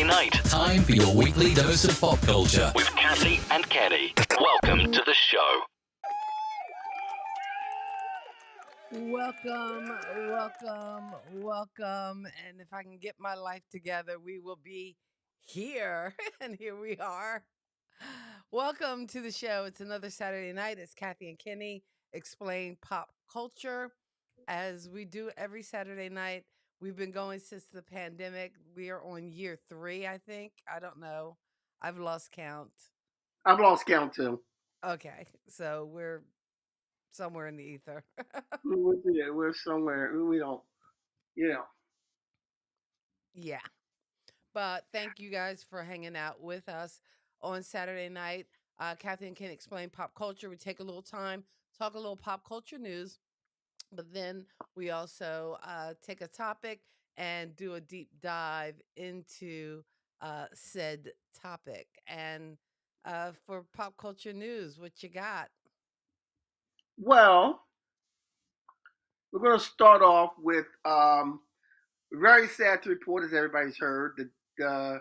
night Time for your weekly dose of pop culture. with Kathy and Kenny. Welcome to the show. Welcome. And if I can get my life together, we will be here. And here we are. Welcome to the show. It's another Saturday night. It's Kathy and Kenny explain pop culture as we do every Saturday night. We've been going since the pandemic. We are on year 3, I think. I don't know. I've lost count. I've lost count too. Okay. So we're somewhere in the ether. We're somewhere. We don't, you know. Yeah. But thank you guys for hanging out with us on Saturday night. Kathy and Ken explain pop culture. We take a little time, talk a little pop culture news, but then we also take a topic and do a deep dive into said topic. And for pop culture news, what you got? Well, we're going to start off with very sad to report, as everybody's heard, the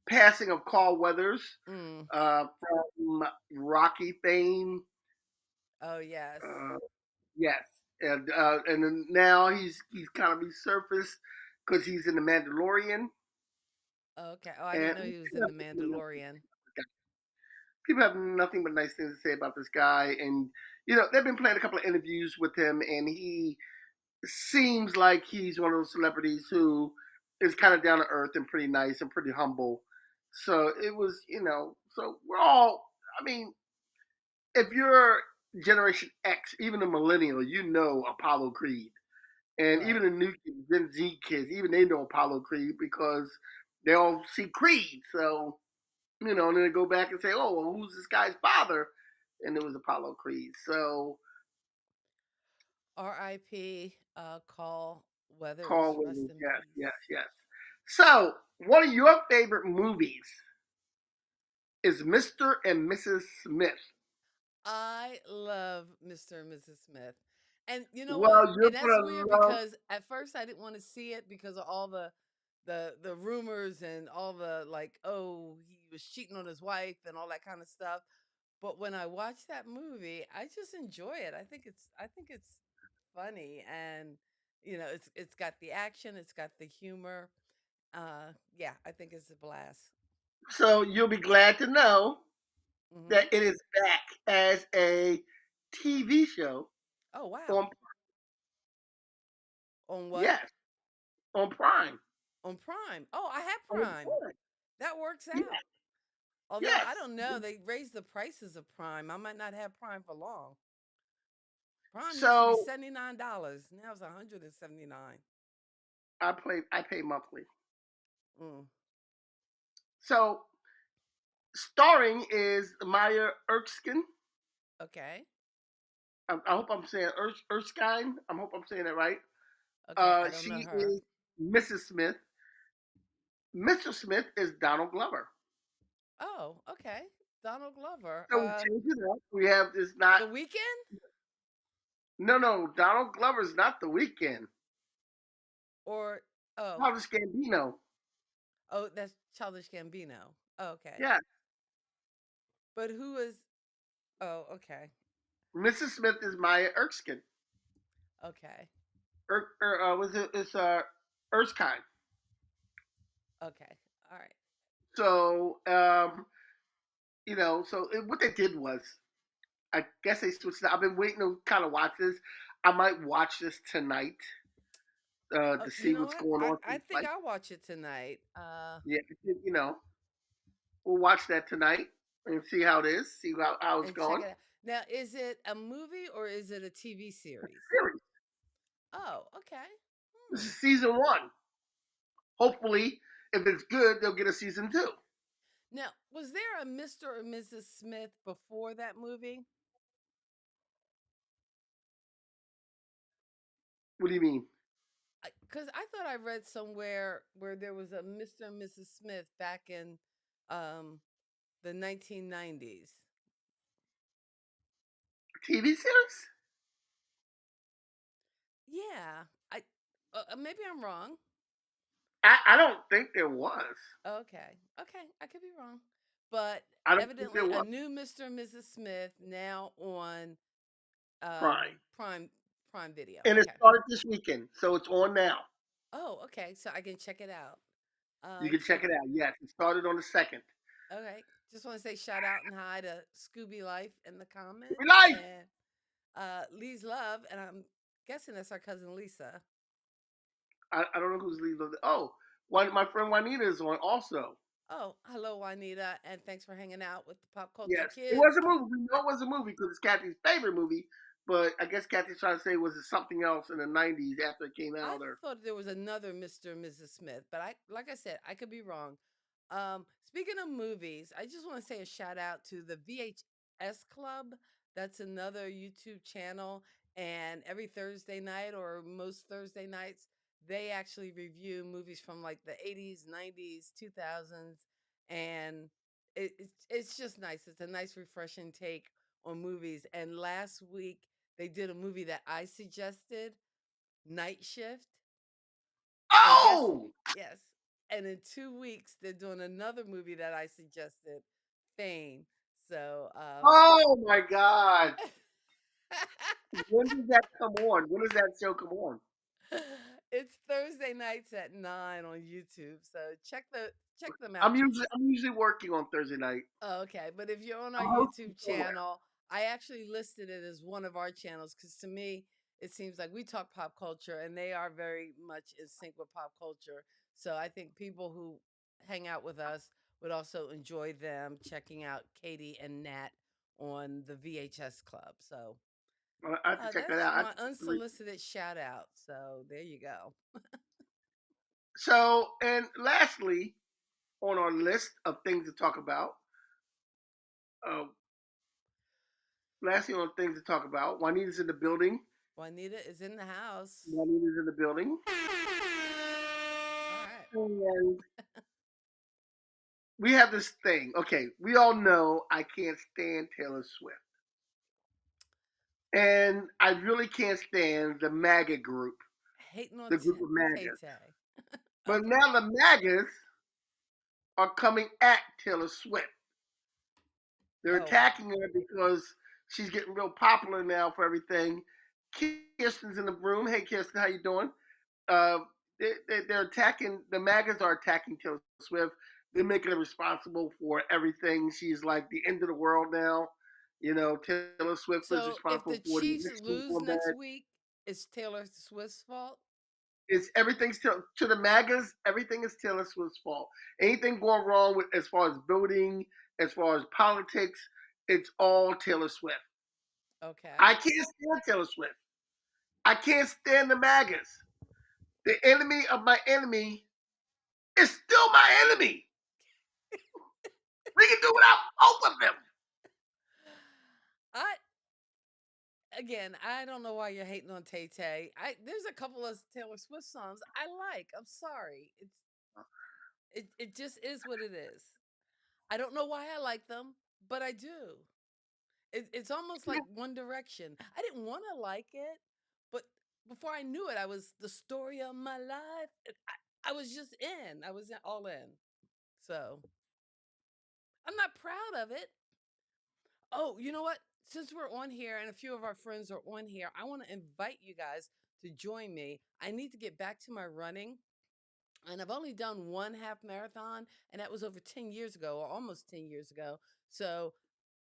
passing of Carl Weathers Mm. from Rocky fame. Oh, yes. Yes, and then now he's kind of resurfaced because he's in the Mandalorian. Okay. Oh, I And didn't know he was in The Mandalorian. people have nothing but nice things to say about this guy. And they've been playing a couple of interviews with him, and he seems like he's one of those celebrities who is kind of down to earth and pretty nice and pretty humble. So it was, so we're all, I mean, if you're Generation X, even a millennial, you know Apollo Creed. And even Right. the new Gen Z kids, even they know Apollo Creed because they all see Creed. So, and then they go back and say, oh, well, who's this guy's father? And it was Apollo Creed. So, R.I.P. Carl Weathers. Carl Rest Williams, in yes, peace. yes, yes. So, one of your favorite movies is Mr. and Mrs. Smith. I love Mr. and Mrs. Smith. And you know what? Well, you're And that's gonna weird love. because at first I didn't want to see it because of all the rumors and all the like, oh, he was cheating on his wife and all that kind of stuff. But when I watch that movie, I just enjoy it. I think it's funny and it's got the action, it's got the humor. Yeah, I think it's a blast. So you'll be glad to know that Mhm. it is back as a TV show Oh, wow. on. On what? Yes, on Prime. On Prime. Oh, I have On Prime. Prime. That works Yes, out. Although yes. I don't know, they raised the prices of Prime. I might not have Prime for long. Prime used to be So $79. Now it's 179. I pay monthly. Mm, So starring is Maya Erskine. okay. I hope I'm saying Erskine. I hope I'm saying it right. Okay. I don't know She her. is Mrs. Smith. Mr. Smith is Donald Glover. Oh, okay. Donald Glover. So we change it up. We have this not The Weekend no Donald Glover's not the Weekend. or oh Childish Gambino. oh that's Childish Gambino. Oh, okay. Yeah, But who is? Oh, okay. Mrs. Smith is Maya Erskine. Okay. Was it? It's Erskine. Okay. All right. So what they did was, I guess they switched it. I've been waiting to kind of watch this. I might watch this tonight Oh, to you see know what's what? going on. I think I'll watch it tonight. Yeah, we'll watch that tonight and see how it is. See how it's And check going. it out. Now, is it a movie or is it a TV series? Series. Oh, okay. This Hmm. is season one. Hopefully, if it's good, they'll get a season two. Now, was there a Mr. or Mrs. Smith before that movie? What do you mean? Because I thought I read somewhere where there was a Mr. and Mrs. Smith back in um, the 1990s. TV series? Yeah, maybe I'm wrong. I don't think there was. Okay. Okay. I could be wrong. But I don't think there evidently a was. new Mr. and Mrs. Smith now on Right. Prime Video. And it Okay. started this weekend, so it's on now. Oh, okay. So I can check it out. You can So check it out. Yes, it started on the 2nd. okay. Just want to say shout out and hi to Scooby Life in the We comments like. and Lee's Love, and I'm guessing that's our cousin Lisa. I don't know who's leaving. Oh, one my friend Juanita is on also. Oh, hello, Juanita, and thanks for hanging out with the Pop Culture Yes, it was Kids. a movie. We know it was a movie because it's Kathy's favorite movie. But I guess Kathy's trying to say was it something else in the '90s after it came I out, or thought there was another Mr. and Mrs. Smith, but like I said, I could be wrong. Speaking of movies, I just want to say a shout out to the VHS Club. That's another YouTube channel, and every Thursday night or most Thursday nights, they actually review movies from like the 80s, 90s, 2000s, and it's just nice. It's a nice, refreshing take on movies. And last week they did a movie that I suggested, Night Shift. And guess, oh, yes. And in 2 weeks, they're doing another movie that I suggested, Fame. So, oh my God! When does that come on? When does that show come on? it's Thursday nights at 9 on YouTube. So check them out. I'm usually working on Thursday night. Oh, okay, but if you're on our I'm hosting YouTube somewhere. channel, I actually listed it as one of our channels because to me, it seems like we talk pop culture and they are very much in sync with pop culture. So I think people who hang out with us would also enjoy them checking out Katie and Nat on the VHS Club. So I have to check that that's out. my unsolicited shout out. So there you go. So, and lastly, on our list of things to talk about, uh, Juanita's in the building. Juanita is in the house. Juanita's in the building. All right. And we have this thing. Okay, we all know I can't stand Taylor Swift. And I really can't stand the MAGA group, Hating on the group of Tay MAGAs. Tay. But Okay. now the MAGAs are coming at Taylor Swift. They're Oh, wow. attacking her because she's getting real popular now for everything. Kirsten's in the room. Hey, Kirsten, how you doing? Uh, they're attacking. The MAGAs are attacking Taylor Swift. They're making her responsible for everything. She's like the end of the world now. You know, Taylor Swift was So if responsible the for the Chiefs Mexican lose going next bad. week, it's Taylor Swift's fault. It's everything's to the MAGAs. Everything is Taylor Swift's fault. Anything going wrong with as far as voting, as far as politics, it's all Taylor Swift. Okay. I can't stand Taylor Swift. I can't stand the MAGAs. The enemy of my enemy is still my enemy. We can do without both of them. I I don't know why you're hating on Tay Tay. There's a couple of Taylor Swift songs I like. I'm sorry. It just is what it is. I don't know why I like them, but I do. It's almost like One Direction. I didn't want to like it, but before I knew it, I was the story of my life. I was just in. I was all in. So I'm not proud of it. Oh, you know what? Since we're on here and a few of our friends are on here, I want to invite you guys to join me. I need to get back to my running. And I've only done one half marathon, and that was over 10 years ago, or almost 10 years ago. So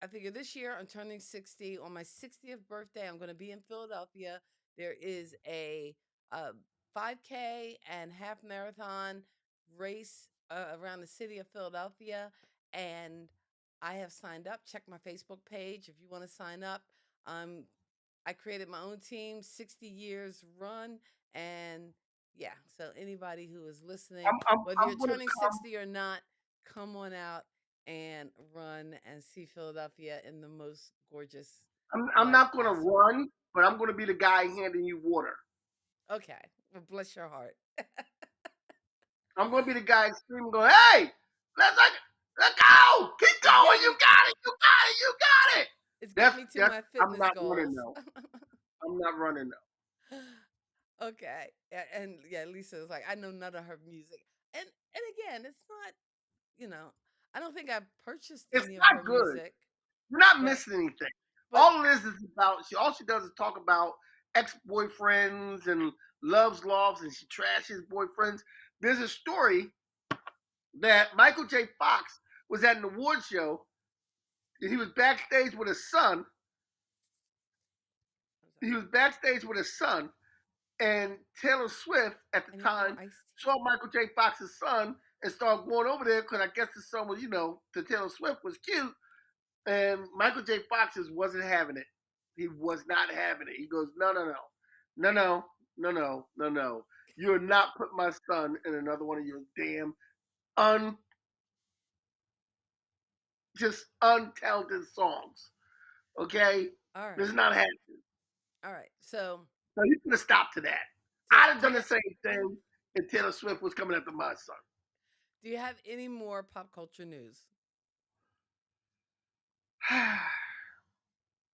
I figure this year I'm turning 60. On my 60th birthday, I'm going to be in Philadelphia. There is a 5K and half marathon race around the city of Philadelphia. And I have signed up. Check my Facebook page if you want to sign up. Um, I created my own team, 60 years run. And yeah, so anybody who is listening, I'm, I'm, whether you're I'm gonna turning come. 60 or not, come on out and run and see Philadelphia in the most gorgeous I'm light not gonna possible. run, but I'm gonna be the guy handing you water. Okay. Well, bless your heart. I'm gonna be the guy screaming, going, "Hey, let's like, let's go! Keep It's going! got You me got it! You got it! You got it!" it's got That's me to that's. my I'm fitness not running goals. though. I'm not running though. Okay. And yeah, Lisa was like, I know none of her music. And again, it's not, you know, I don't think I've purchased It's any of her not good. music, You're not but missing anything. but All it is about all she does is talk about ex-boyfriends and loves lofts, and she trashes boyfriends. There's a story that Michael J. Fox was at an award show. And he was backstage with his son. I'm He sorry. was backstage with his son, and Taylor Swift at the I need more time iced tea. saw Michael J. Fox's son and started going over there because I guess the son was, to Taylor Swift was cute. And Michael J. Fox wasn't having it. He was not having it. He goes, no, no, no, no, no, no, no, no, no. You're not putting my son in another one of your damn un just untalented songs. Okay, All this is right. not happening. All right. So So you put a stop to that. so I'd have do done you the same thing if Taylor Swift was coming after my son. do you have any more pop culture news?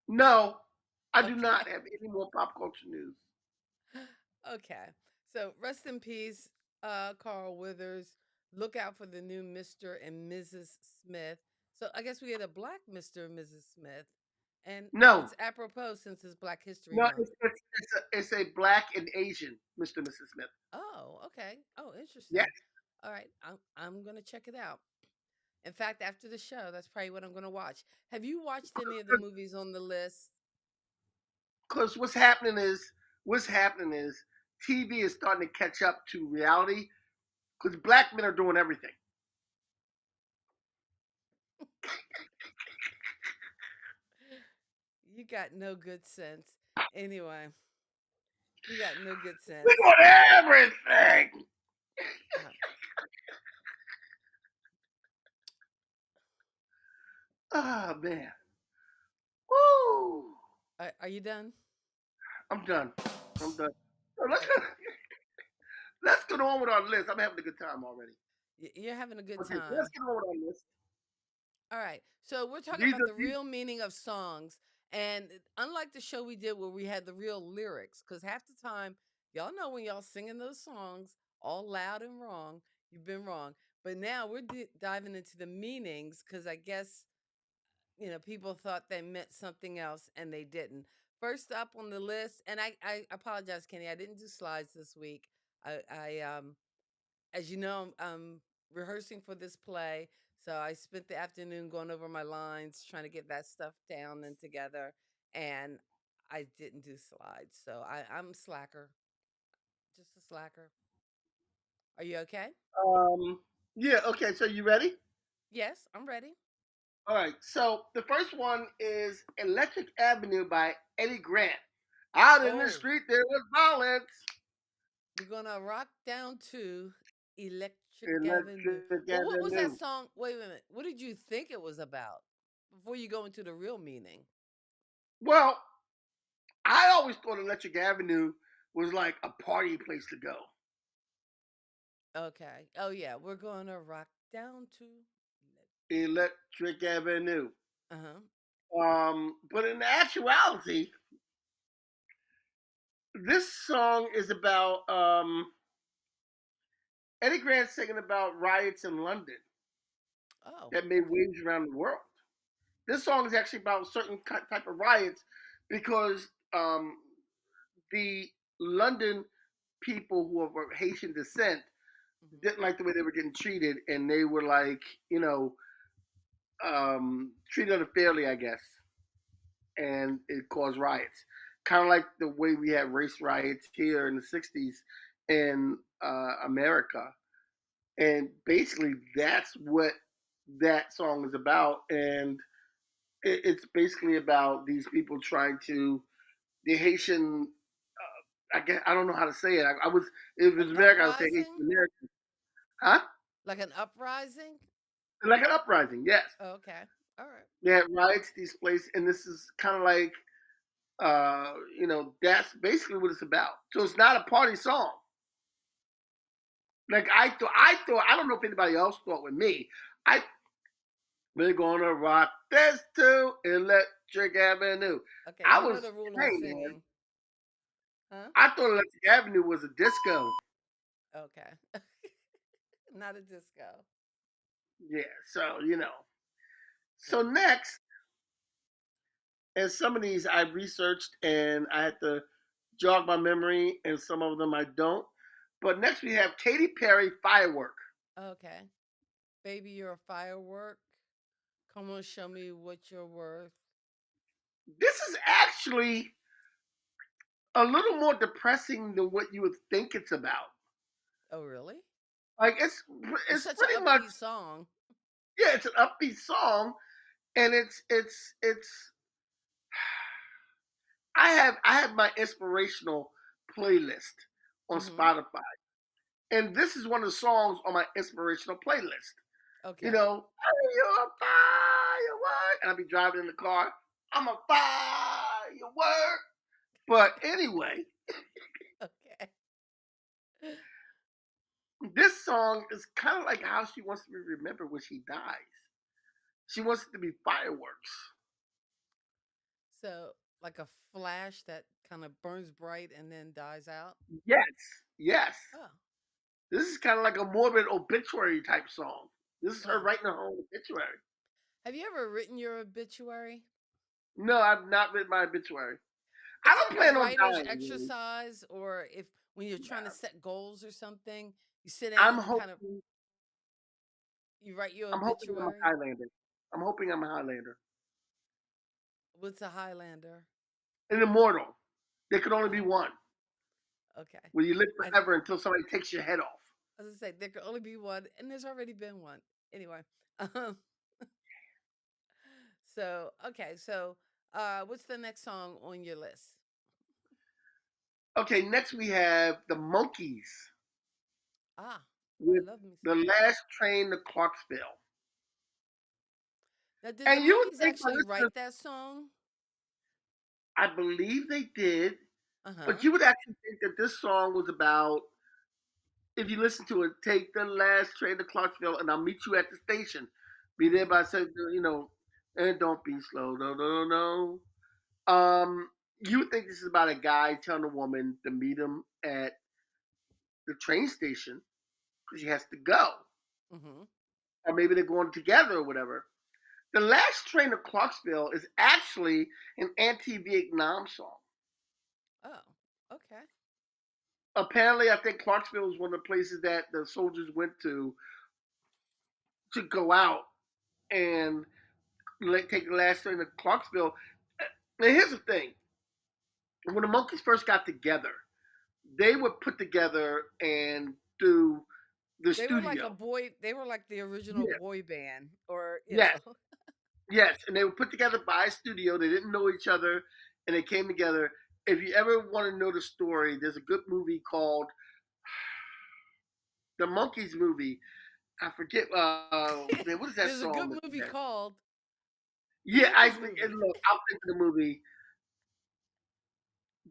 No, I do Okay. not have any more pop culture news. Okay. So rest in peace, Carl Withers. Look out for the new Mr. and Mrs. Smith. So I guess we get a black Mr. and Mrs. Smith. And No, it's apropos since it's Black History no, Month. it's a black and Asian Mr. and Mrs. Smith. Oh, okay. Oh, Yes, interesting. All right. I'm gonna check it out. In fact, after the show, that's probably what I'm gonna watch. Have you watched any of the movies on the list? because what's happening is TV is starting to catch up to reality because black men are doing everything. You got no good sense. Anyway, you got no good We're sense. doing everything. Uh, Oh man, woo! are you done? I'm done. I'm done. So let's get on with our list. I'm having a good time already. You're having a good Okay, so let's time. get on with our list. All right. So we're talking These about are the these. real meaning of songs. And unlike the show we did where we had the real lyrics, because half the time, y'all know when y'all singing those songs all loud and wrong, you've been wrong. But now we're diving into the meanings because I guess, people thought they meant something else and they didn't. First up on the list, and I apologize, Kenny, I didn't do slides this week. I as you know, I'm rehearsing for this play. So I spent the afternoon going over my lines, trying to get that stuff down and together. And I didn't do slides. So I'm slacker, just a slacker. Are you okay? Um, yeah. Okay. So you ready? Yes, I'm ready. All right. So the first one is Electric Avenue by Eddie Grant. Out in the Oh, street there was violence. we're going to rock down to Electric Avenue. Electric Well, what was that Avenue. song? Wait a minute. What did you think it was about before you go into the real meaning? Well, I always thought Electric Avenue was like a party place to go. Okay. Oh, yeah. We're going to rock down to. Electric Avenue. Uh huh. But in actuality, this song is about Eddie Grant singing about riots in London Oh, that made okay. waves around the world. This song is actually about certain type of riots because the London people who are of Haitian descent Hmm. didn't like the way they were getting treated, and they were like, treated unfairly, I guess, and it caused riots. Kind of like the way we had race riots here in the '60s in America, and basically that's what that song is about, and it's basically about these people trying to the Haitian. I guess I don't know how to say it. I was if it An was America, I would say Haitian uprising? American, huh? Like an uprising? Like an uprising, yes. Oh, okay. All right. They had riots these places, and this is kind of like that's basically what it's about. So it's not a party song. Like I thought I don't know if anybody else thought with me. I we're gonna rock this to Electric Avenue. Okay. I You know was the rule on hey man, singing. Huh? I thought Electric Avenue was a disco. Okay. Not a disco. Yeah, so So next, and some of these I researched and I had to jog my memory, and some of them I don't. But next we have Katy Perry, Firework. Okay. Baby, you're a firework. Come on, show me what you're worth. This is actually a little more depressing than what you would think it's about. Oh, really? Like It's it's such an pretty much, upbeat song. yeah, it's an upbeat song, and it's I have my inspirational playlist on Mm-hmm. Spotify, and this is one of the songs on my inspirational playlist. Okay. Hey, you're a firework, and I'll be driving in the car. I'm a firework. But anyway, Okay. this song is kind of like how she wants to be remembered when she dies. She wants it to be fireworks. So, like a flash that kind of burns bright and then dies out. Yes, yes. Oh, This is kind of like a morbid obituary type song. This is her oh. writing her own obituary. Have you ever written your obituary? No, I've not written my obituary. I It's don't like a plan on writer's dying. Really. exercise, or if when you're trying to set goals or something, you sit I'm down, you kind of hoping. you write your I'm hoping I'm a obituary. Highlander. I'm hoping I'm a Highlander. What's a Highlander? An immortal. There could only be Oh, one. okay. Where you live And forever until somebody takes your head off. as I say, there could only be one, and there's already been one. Anyway, um, so okay, so what's the next song on your list? Okay, next we have the Monkees Ah, I with love me the some monkeys. last train to Clarksville. Now, did the And you would monkeys think by actually listening, write that song? I believe they did, Uh but huh. you would actually think that this song was about, if you listen to it, take the last train to Clarksville and I'll meet you at the station. Be there Mm-hmm. by 7, and don't be slow, no, no, no, no. You would think this is about a guy telling a woman to meet him at the train station because she has to go. Mm-hmm. Or maybe they're going together or whatever. The last train to Clarksville is actually an anti-Vietnam song. Oh, okay. Apparently, I think Clarksville was one of the places that the soldiers went to go out and take the last train to Clarksville. And here's the thing: when the Monkees first got together, they were put together and do the They were like studio. a boy. They were like the original Yeah. boy band, or Yes. Yes, and they were put together by a studio. They didn't know each other, and they came together. If you ever want to know the story, there's a good movie called the Monkees movie. I forget. Man, what is that There's a good song? movie called The Yeah, Monkeys and movie. look. I'll think of the movie.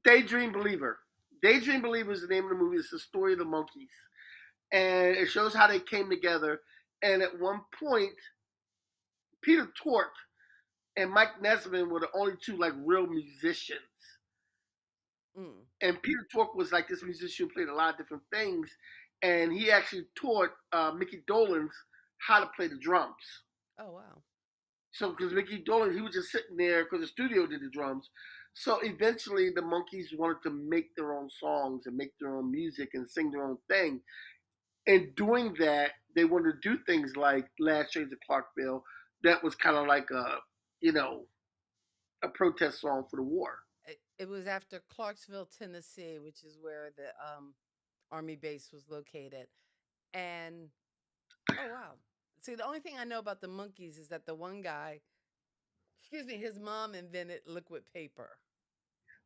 Daydream Believer. Daydream Believer is the name of the movie. It's the story of the Monkees, and it shows how they came together. And at one point, Peter Tork and Mike Nesman were the only two like real musicians. Mm. And Peter Tork was like this musician who played a lot of different things, and he actually taught Mickey Dolenz how to play the drums. Oh wow. So because Mickey Dolenz, he was just sitting there because the studio did the drums. So eventually, the Monkees wanted to make their own songs and make their own music and sing their own thing. And doing that, they wanted to do things like "Last Train to Clarksville," that was kind of like you know, a protest song for the war. It was after Clarksville, Tennessee, which is where the army base was located. And oh wow. See, the only thing I know about the monkeys is that the one guy, excuse me, his mom invented liquid paper.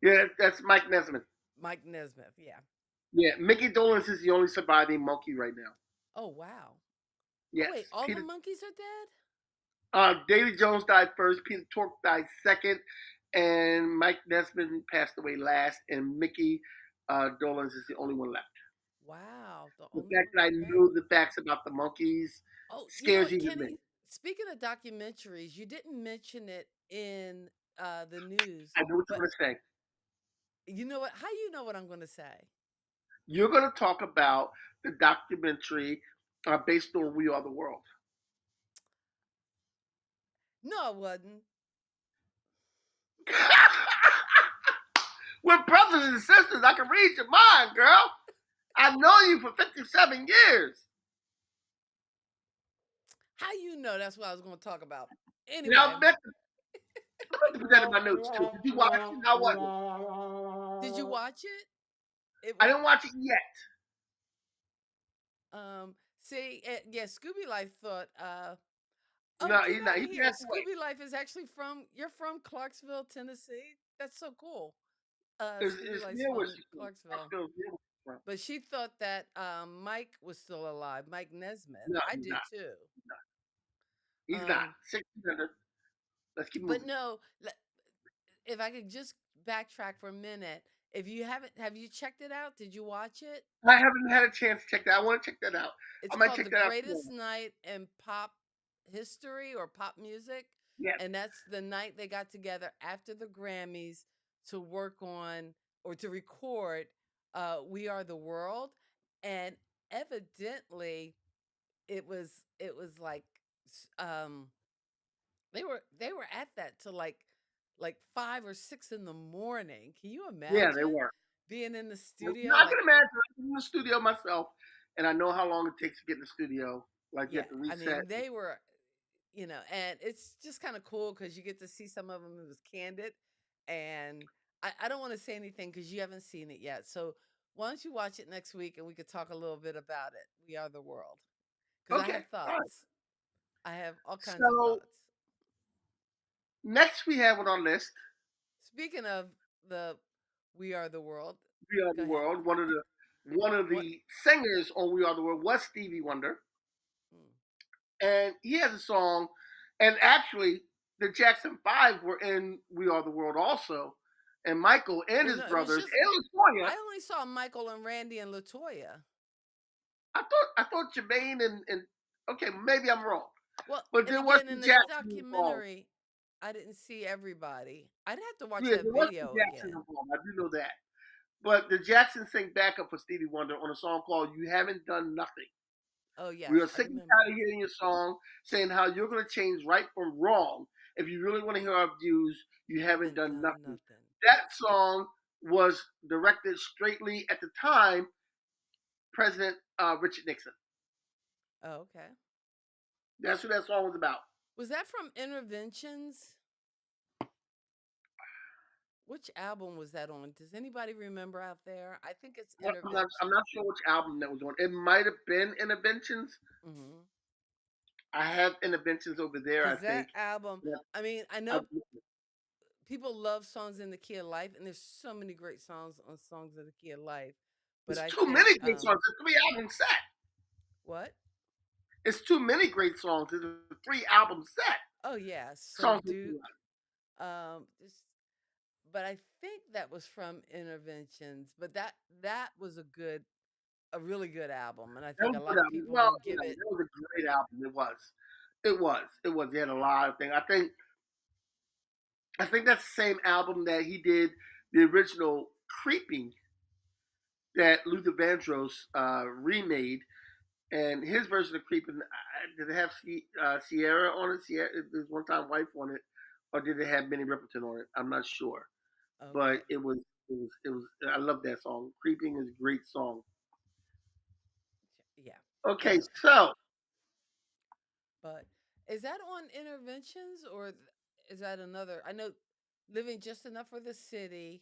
Yeah, that's Mike Nesmith. Mike Nesmith, yeah. Yeah, Mickey Dolenz is the only surviving monkey right now. Oh wow. Oh Yes, wait, all the Peter. monkeys are dead? Davy Jones died first. Peter Tork died second, and Mike Nesmith passed away last. And Mickey Dolenz is the only one left. Wow, the The only fact one that I left. know the facts about the monkeys Oh, you know scares what, even me. Kenny? Speaking of documentaries, you didn't mention it in the news, I know what you're but going to say. You know what? How you know what I'm going to say? You're going to talk about the documentary based on We Are the World. No, it wasn't. We're brothers and sisters. I can read your mind, girl. I've known you for 57 years. How you know that's what I was going to talk about? Now, Anyway, I meant to put that in my notes too. Did you watch it? How was did you watch it? It it? I was. didn't watch it yet. See, yeah, Scooby Life thought. Oh, No, get he's not. out He of here! passed away. Scooby Life is actually from. You're from Clarksville, Tennessee. That's so cool. Scooby It's Life's near where from she's from. Clarksville. Clarksville's near where she's from. But she thought that Mike was still alive, Mike Nesmith. No, I he's did not. too. He's not. Um, 600. Let's keep but moving. no, if I could just backtrack for a minute, if you haven't, have you checked it out? Did you watch it? I haven't had a chance to check that. I want to check that out. It's I might called check The that out tomorrow. Greatest Night in Pop History or Pop Music. Yes. And that's the night they got together after the Grammys to work on or to record We Are the World. And evidently it was like um they were at that till like 5 or 6 in the morning. Can you Yeah, they imagine were. being in the No, studio? I can Like, imagine. I'm in the studio myself, and I know how long it takes to get in the studio. Like you yeah, have to I reset. mean, they were, and it's just kind of cool because you get to see some of them. It was candid, and I don't want to say anything because you haven't seen it yet. So why don't you watch it next week and we could talk a little bit about it? We Are the World, because I Okay. have All right. thoughts. I have all kinds of So thoughts. next we have on our list, Speaking of the We Are the World, We Are go the ahead. World. One of What? the singers on We Are the World was Stevie Wonder, Hmm. and he has a song. And actually, the Jackson Five were in We Are the World also, and Michael and Well, his no, it was brothers just and Latoya. I only saw Michael and Randy and Latoya. I thought Jermaine and okay, maybe I'm wrong, Well, but and there was again, some in the Jackson involved. documentary, I didn't see everybody. I'd have to watch Yeah, that there was some video Jackson again. involved. I do know that. But the Jacksons sang backup for Stevie Wonder on a song called "You Haven't Done Nothing." Oh We yes, are I sick and remember. tired of hearing your song saying how you're going to change right from wrong. If you really want to hear our views, you haven't Haven't done done nothing. nothing. That song was directed straightly at the time President Richard Nixon. Oh, okay. That's what that song was about. Was that from Interventions? Which album was that on? Does anybody remember out there? I think it's I'm not Interventions. sure which album that was on. It might have been Interventions. Mm-hmm. I have Interventions over there, I Because that think. album, Yeah, I mean, I I, know people love songs in the key of life, and there's so many great songs on songs in the key of life. But it's I too think, many great songs. It's a 3 album set. what? It's too many great songs. It's a 3 album set. Oh yeah, Sir Songs that you Duke. like. Just, but I think that was from Interventions. But that was a really good album, and I That think was a a good lot of album. people Well, don't yeah, give it. that was a great album. It was. It was. It was. He had a lot of things. I think that's the same album that he did the original Creeping that Luther Vandross remade. And his version of Creeping, did it have Sierra on it? Sierra, his one-time wife on it, or did it have Minnie Riperton on it? I'm not sure, but Okay, it was. I love that song. Creeping is a great song. yeah. Okay, Anyway, so but is that on Interventions or is that another? I know Living Just Enough for the City,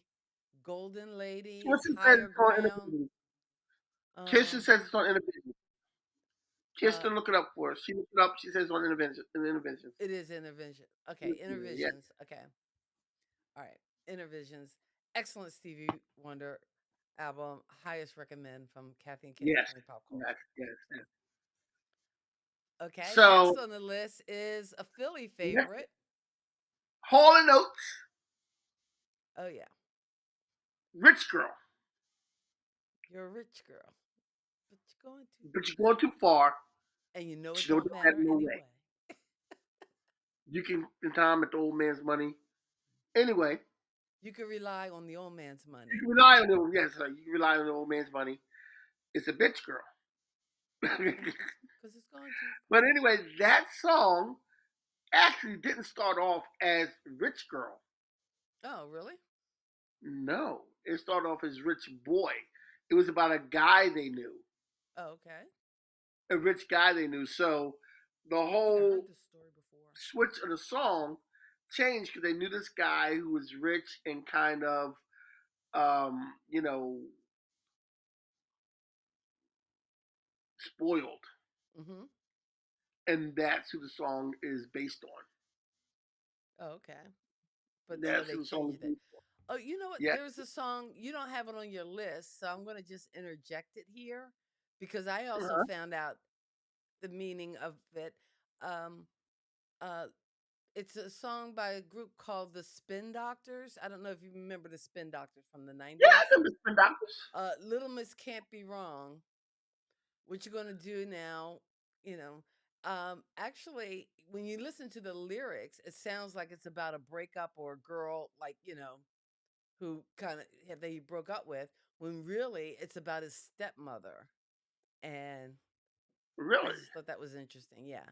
Golden Lady, Kirsten says Higher it's on Ground. Intervision. Kirsten Um, says it's on Intervision. uh, Kirsten, look it up for us. She looked it up. She says it's on Intervention. Interventions. it is Intervention. Okay, Yeah. Intervisions. Okay, all right, Intervisions. Excellent Stevie Wonder album. Highest recommend from Kathy and Kenny Yes. Explain Pop Yes. Culture. Yes. Okay, So next on the list is a Philly next, favorite. Hall and Oates, Oh yeah, Rich Girl, you're a rich girl, but you're going too but you're far, going too far. and you know it She don't don't do that matter no way. anyway. You can spend time at the old man's money. Anyway, You can rely on the old man's You money can rely on the yes, you can rely on the old man's money. It's a bitch girl. because it's going to. But anyway, that song actually didn't start off as Rich Girl. Oh, really? No, it started off as Rich Boy. It was about a guy they knew, Oh, okay. a rich guy they knew. So the I think I heard whole this story before. switch of the song changed because they knew this guy who was rich and kind of, you know, spoiled, Mm-hmm. and that's who the song is based on. Oh, okay. But so That's they who the song is changed it. based on. Oh, you know what? Yeah. There's a song you don't have it on your list, so I'm going to just interject it here because I also Uh-huh. found out the meaning of it. Um, uh, it's a song by a group called the Spin Doctors. I don't know if you remember the Spin Doctors from the Yeah, '90s. I know the Spin Doctors. Little Miss Can't Be Wrong. What you're going to do now? You know, actually, when you listen to the lyrics, it sounds like it's about a breakup or a girl, like who kind of they broke up with. When really, it's about his stepmother, and I Really? just thought that was interesting. Yeah.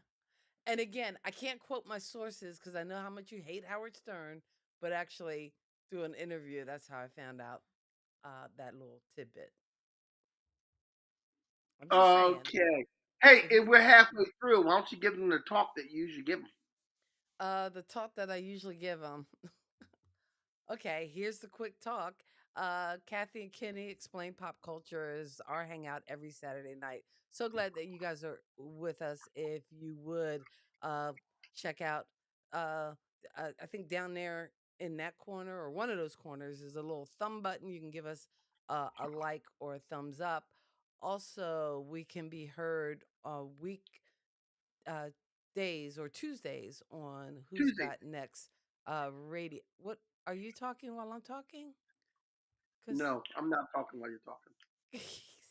And again, I can't quote my sources because I know how much you hate Howard Stern, but actually, through an interview, that's how I found out that little tidbit. I'm just saying, Okay. Hey, if if you we're halfway through, why don't you give them the talk that you usually give them? the talk that I usually give them. Okay, here's the quick talk. Kathy and Kenny explain pop culture is our hangout every Saturday night. So glad that you guys are with us. If you would uh, check out, uh, I think down there in that corner or one of those corners is a little thumb button. You can give us a like or a thumbs up. Also, we can be heard week uh, days or Tuesdays on Who's Tuesdays. Got Next radio. What are you talking while I'm talking? Because No, I'm not talking while you're talking.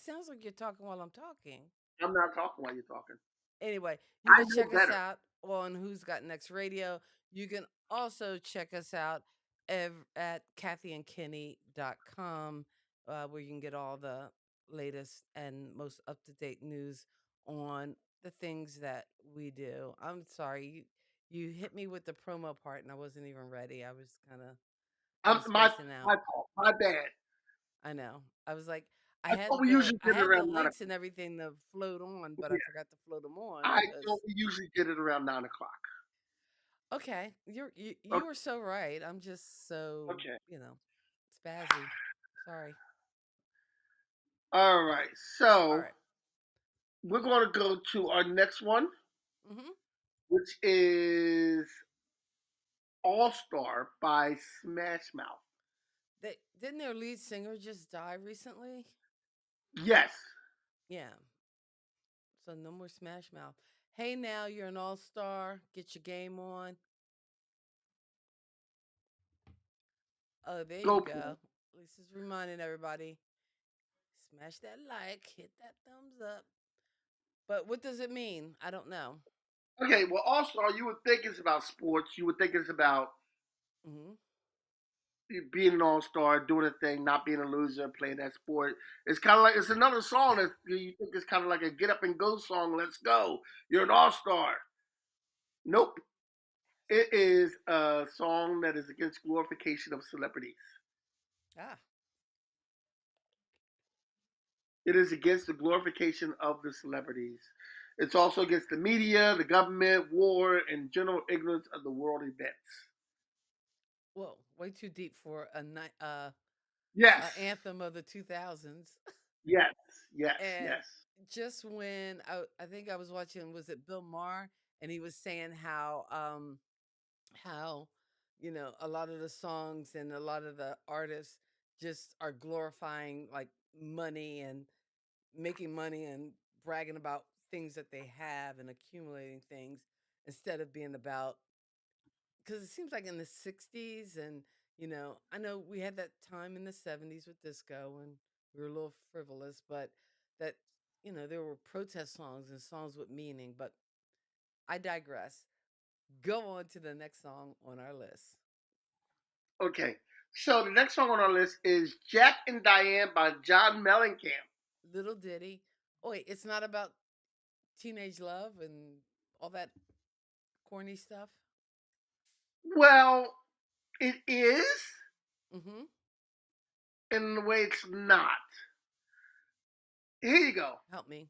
sounds like you're talking while I'm talking. I'm not talking while you're talking. Anyway, you I can know check us better. out on Who's Got Next Radio. You can also check us out at kathyandkenny.com, where you can get all the latest and most up to date news on the things that we do. I'm sorry, you hit me with the promo part and I wasn't even ready. I was My spacing out. my fault. My bad. I know. I was like, I thought we usually I did it had the around links and everything to float on, but I Yeah, forgot to float them on I because thought we usually did it around 9 o'clock. okay, you Okay. were so right. I'm just so, Okay. spazzy. Sorry. All right. All So right. we're going to go to our next one, Mhm. which is All Star by Smash Mouth. They didn't their lead singer just die recently? Yes. Yeah. So no more Smash Mouth. Hey now, you're an all-star. Get your game on. Oh, there you Go for go. it. Lisa's reminding everybody. Smash that like, hit that thumbs up. But what does it mean? I don't know. Okay. Well, All Star, you would think it's about sports. You would think it's about Mhm. being an all star, doing a thing, not being a loser, playing that sport. It's kind of like it's another song that you think is kind of like a get up and go song. Let's go. You're an all star. Nope. It is a song that is against glorification of celebrities. Ah. It is against the glorification of the celebrities. It's also against the media, the government, war, and general ignorance of the world events. Well, way too deep for Yes. a anthem of the 2000s. Yes. Yes. And Yes. just when I think I was watching, was it Bill Maher, and he was saying how a lot of the songs and a lot of the artists just are glorifying like money and making money and bragging about things that they have and accumulating things instead of being about, because it seems like in the 60s and I know we had that time in the 70s with disco and we were a little frivolous, but that there were protest songs and songs with meaning. But I digress. Go on to the next song on our list. Okay. So the next song on our list is Jack and Diane by John Mellencamp. Little ditty. Oh wait, it's not about teenage love and all that corny stuff. Well, it is Mm-hmm. in the way it's not. Here you go. Help me.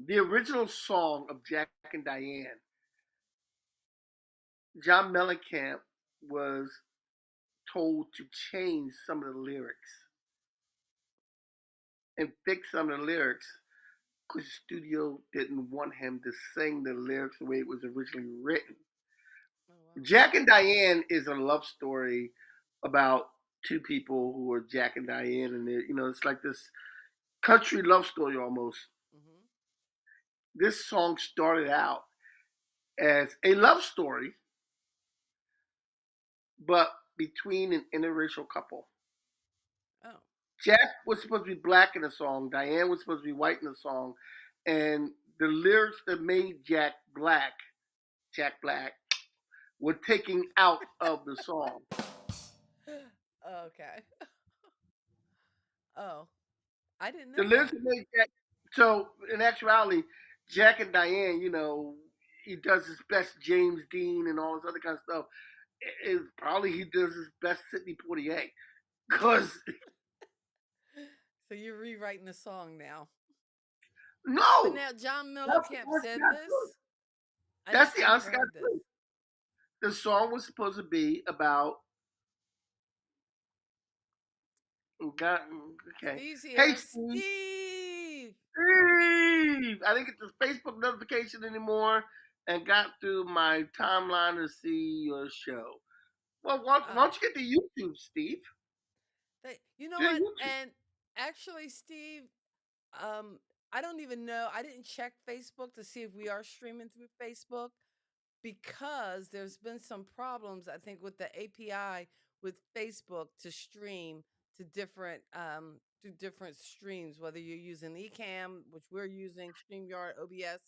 The original song of Jack and Diane, John Mellencamp was told to change some of the lyrics and fix some of the lyrics because the studio didn't want him to sing the lyrics the way it was originally written. Oh wow. Jack and Diane is a love story about two people who are Jack and Diane, and it's like this country love story almost. Mm-hmm. This song started out as a love story, but between an interracial couple. Oh. Jack was supposed to be black in the song, Diane was supposed to be white in the song, and the lyrics that made Jack Black, were taken out of the song. Okay. Oh, I didn't The know lyrics that. that made Jack. So in actuality, Jack and Diane, he does his best James Dean and all this other kind of stuff. Probably he does his best Sidney Poitier. Cause So you're rewriting the song now. But no, now John that's the Mellencamp honest to said God truth. this. That's the I honest never to God heard this. truth. The song was supposed to be about. God, okay. Steve's Hey here. Steve. Steve. Steve. I didn't get the Facebook notification anymore, and got through my timeline to see your show. Well, why Oh, don't you get to YouTube, Steve? you know Get to what? YouTube. And actually, Steve, um, I don't even know. I didn't check Facebook to see if we are streaming through Facebook because there's been some problems, I think, with the API with Facebook to stream to different streams, whether you're using Ecamm, which we're using, StreamYard, OBS.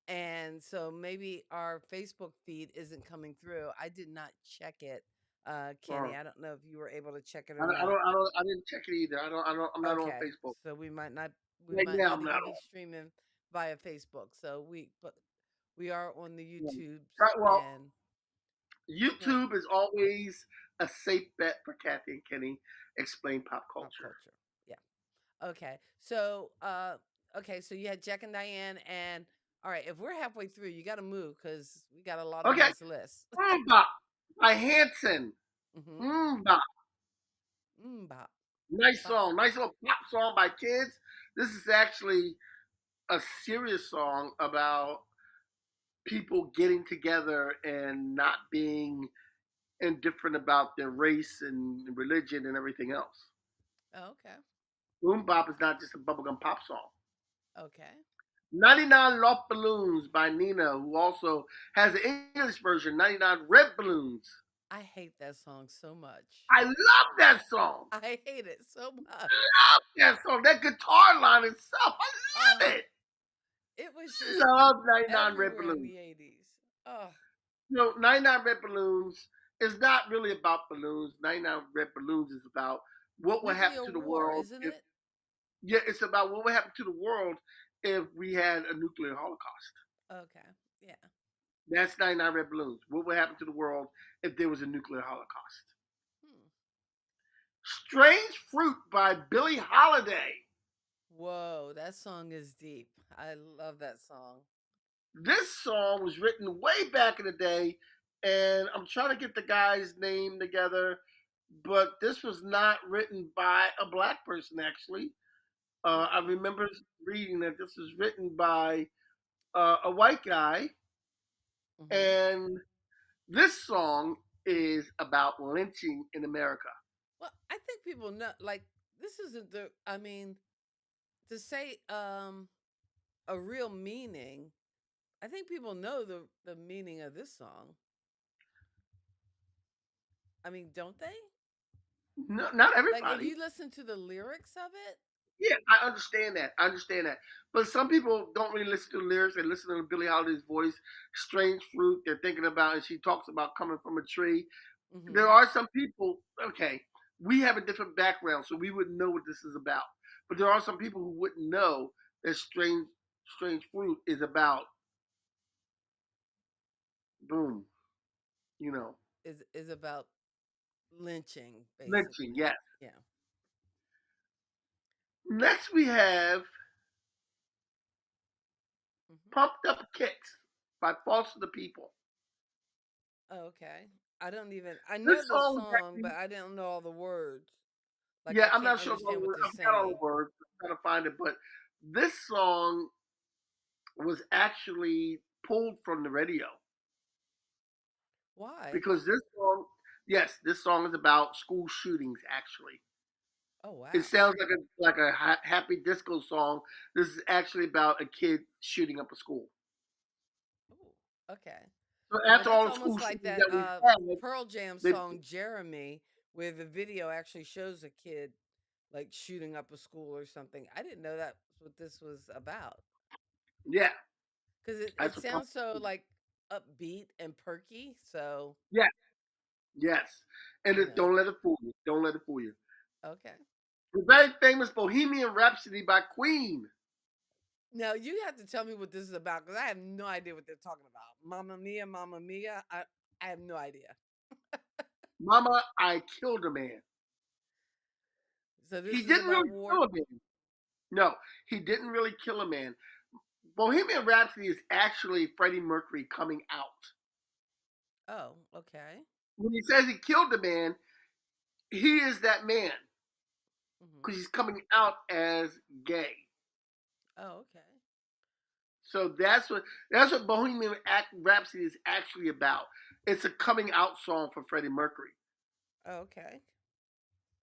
And so maybe our Facebook feed isn't coming through. I did not check it, Uh, Kenny. I don't know if you were able to check it I, or don't, I not. don't. I don't. I didn't check it either. I'm not on Okay, Facebook so we right might now. not I'm not even be on. streaming via Facebook. But we are on the Yeah. YouTubes Well, and yeah, YouTube is always a safe bet for Kathy and Kenny. Explain pop pop culture. culture. Yeah. Okay, so you had Jack and Diane, and all right, if we're halfway through, you got to move because we got a lot on Okay. this list. Bop by Hanson. Mm-hmm. Bop. Bop, Nice bop. song. Nice little pop song by kids. This is actually a serious song about people getting together and not being indifferent about their race and religion and everything else. Oh, okay. Boom Bop is not just a bubblegum pop song. Okay. 99 Loft Balloons by Nina, who also has an English version, 99 Red Balloons. I hate that song so much. I love that song. I hate it so much. Love that song. That guitar line itself, I Oh, love it. it was just Love 99 Red everywhere in Balloons. the 80s. Oh, 99 Red Balloons is not really about balloons. 99 Red Balloons is about what would happen nuclear to the war, world isn't if, it? yeah, it's about what would happen to the world if we had a nuclear holocaust. Okay. Yeah. That's 99 Red Balloons. What would happen to the world if there was a nuclear holocaust? Hmm. Strange Fruit by Billie Holiday. Whoa, that song is deep. I love that song. This song was written way back in the day, and I'm trying to get the guy's name together, but this was not written by a black person, actually. I Mm-mm. remember reading that this was written by a white guy, Mm-hmm. and this song is about lynching in America. Well, I think people know. Like, this isn't the. I mean, to say a real meaning. I think people know the meaning of this song. I mean, don't they? No, not Like, if everybody. you listen to the lyrics of it. Yeah, I understand that. I understand that. But some people don't really listen to the lyrics. They listen to Billie Holiday's voice, "Strange Fruit." They're thinking about, and she talks about coming from a tree. Mm-hmm. there are some people. Okay, we have a different background, so we wouldn't know what this is about. But there are some people who wouldn't know that strange fruit is about boom. You know, Is about lynching, lynching. basically. Yes. Yeah. Next we have Hmm. "Pumped Up Kicks" by Foster the People. Oh, okay. I don't even. I This know the song was song, actually but I don't know all the words. Like yeah, I I'm can't not sure about understand the what word. they're I forgot all saying. the words. I'm trying to find it, but this song was actually pulled from the radio Why? because this song, yes, this song is about school shootings. Actually, Oh it wow. sounds like a happy disco song. This is actually about a kid shooting up a school. Ooh, okay. So Well, after that's all the school almost like shootings that that we've had, Pearl Jam they song Jeremy, where the video actually shows a kid like shooting up a school or something. I didn't know that's what this was about. yeah, Because it that's a pump. sounds so like upbeat and perky. So, Yeah, yes, and you know, don't let it fool you. Don't let it fool you. okay. The very famous Bohemian Rhapsody by Queen. Now you have to tell me what this is about because I have no idea what they're talking about. Mamma Mia, Mamma Mia. I have no idea. Mama, I killed a man. So He this is didn't about really war. kill a man. No, he didn't really kill a man. Bohemian Rhapsody is actually Freddie Mercury coming out. Oh, okay. When he says he killed a man, he is that man Hmm. because he's coming out as gay. Oh, okay. So that's what Bohemian Rhapsody is actually about. It's a coming out song for Freddie Mercury. Oh, okay.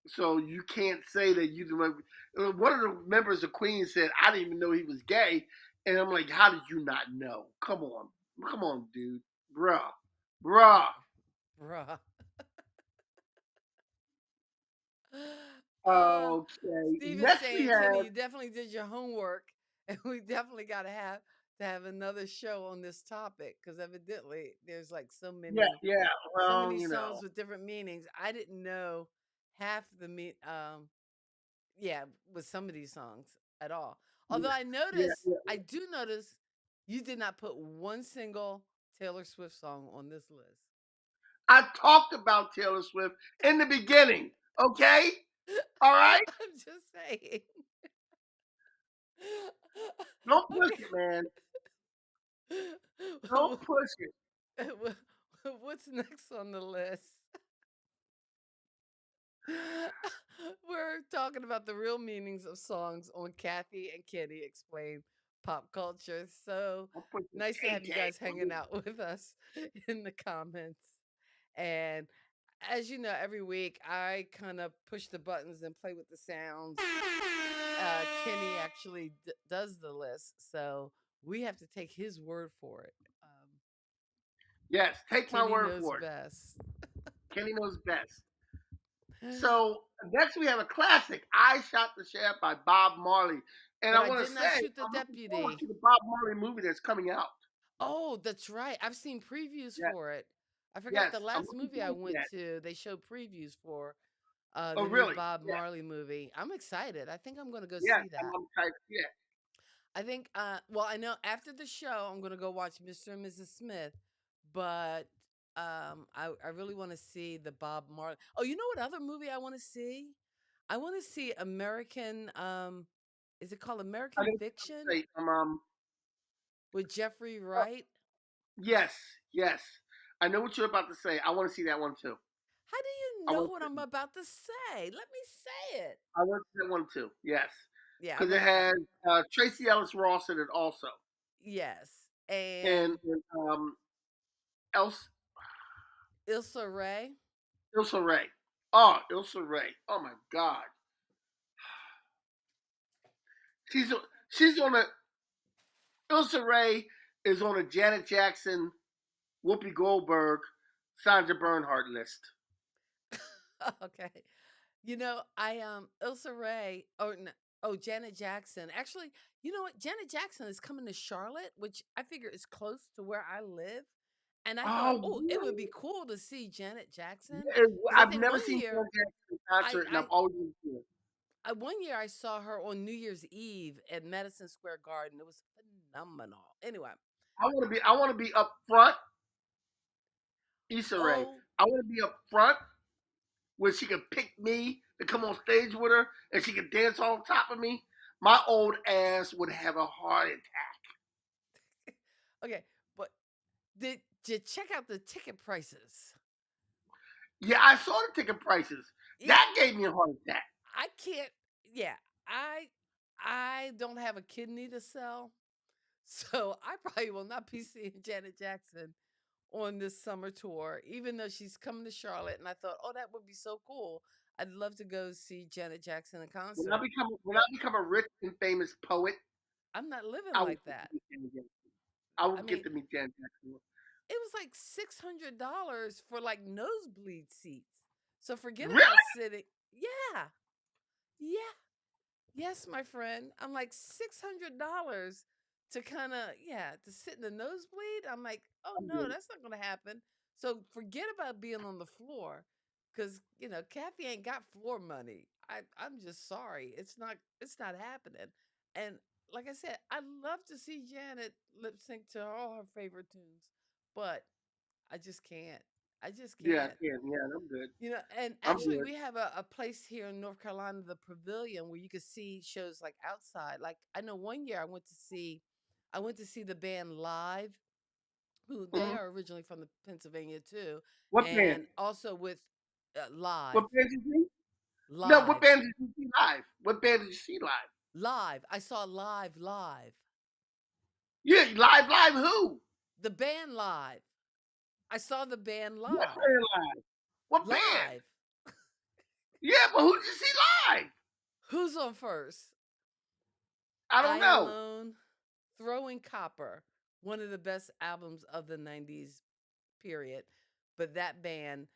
So you can't say that you remember. One of the members of Queen said, "I didn't even know he was gay," and I'm like, "How did you not know? Come on, dude, bruh, bruh." Bruh. Okay. Steve is Next we saying, Kenny, have you definitely did your homework, and we definitely got to have another show on this topic because evidently there's like yeah, yeah. so Well, many you songs know, with different meanings. I didn't know half the yeah, with some of these songs at all. Although yeah, yeah, yeah. I do notice you did not put one single Taylor Swift song on this list. I talked about Taylor Swift in the beginning. Okay, all right. I'm just saying. Don't push Okay. it, man. Don't push it. What's next on the list? We're talking about the real meanings of songs on Kathy and Kitty Explain Pop Culture. So Don't push it. nice to have you KK. guys hanging out with us in the comments. And as you know, every week I kind of push the buttons and play with the sounds. Kenny actually does the list, so we have to take his word for it. Yes, take my Kenny word knows for it. best. Kenny knows best. So next we have a classic, "I Shot the Sheriff" by Bob Marley. And But I I want did to not say, shoot the I'm looking forward deputy. to the Bob Marley movie that's coming out. Oh, that's right. I've seen previews Yes, for it. I forgot yes, the I'm last looking movie I forward to went that. to. They showed previews for Oh, the new really? Bob Yeah, Marley movie. I'm excited. I think I'm going to go yes, see that. I'm excited. Yeah, I think, well, I know after the show, I'm going to go watch Mr. and Mrs. Smith, but I really want to see the Bob Marley. Oh, you know what other movie I want to see? I want to see American, is it called I American didn't Fiction say with Jeffrey oh, Wright? yes, yes. I know what you're about to say. I want to see that one too. How do you I know want what I'm about to say? Let me say it. I want to see that one too. Yes, Yeah, I because it want has Tracy Ellis Ross in it also, yes. and, And and else Ilsa Ray. Ilsa Ray. Oh, Ilsa Ray. Oh my God. She's she's on a Ilsa Ray is on a Janet Jackson, Whoopi Goldberg, Sandra Bernhardt list. Okay. You know, I Ilsa Ray or oh Janet Jackson. Actually, you know what? Janet Jackson is coming to Charlotte, which I figure is close to where I live. And I thought, Oh, oh, it would really? be cool to see Janet Jackson Yeah, because I I've think never one seen year Janet Jackson in I concert, and I've I always been to it. one year I saw her on New Year's Eve at Madison Square Garden. It was phenomenal. Anyway, I want to be up front, Issa Rae. oh, I want to be up front where she could pick me to come on stage with her, and she could dance on top of me. My old ass would have a heart attack. okay, but did you check out the ticket prices? Yeah, I saw the ticket prices. Yeah, That gave me a heart attack. I can't. Yeah, I I don't have a kidney to sell, so I probably will not be seeing Janet Jackson on this summer tour, even though she's coming to Charlotte. And I thought, oh, that would be so cool. I'd love to go see Janet Jackson in concert, When I but become a rich and famous poet, I'm not living I will like get to that. meet Janet Jackson. I will I get mean, to meet Janet Jackson. it was like $600 for like nosebleed seats. So forget Really? about sitting. Yeah, yeah. Yes, my friend. I'm like $600 to kind of to sit in the nosebleed. I'm like, oh I'm no, good. that's not gonna happen. So forget about being on the floor, because Kathy ain't got floor money. I'm just sorry, it's not happening. And like I said, I'd love to see Janet lip sync to all her favorite tunes, but I just can't. I just Yeah, can't. yeah, I'm good. And I'm actually, good. we have a place here in North Carolina, the Pavilion, where you could see shows like outside. Like I know one year I went to see the band Live, who they Hmm. are originally from the Pennsylvania too, What band? and also with Live, What band did you see? No, what Live, band did you see live? What band did you see live? Live. I saw Live, Yeah, live who? the band Live. I saw the band What Live, band live? What band? Live. Yeah, but who did you see live? Who's on first? I don't I know. Alone, Throwing Copper, one of the best albums of the 90s, period. But that band,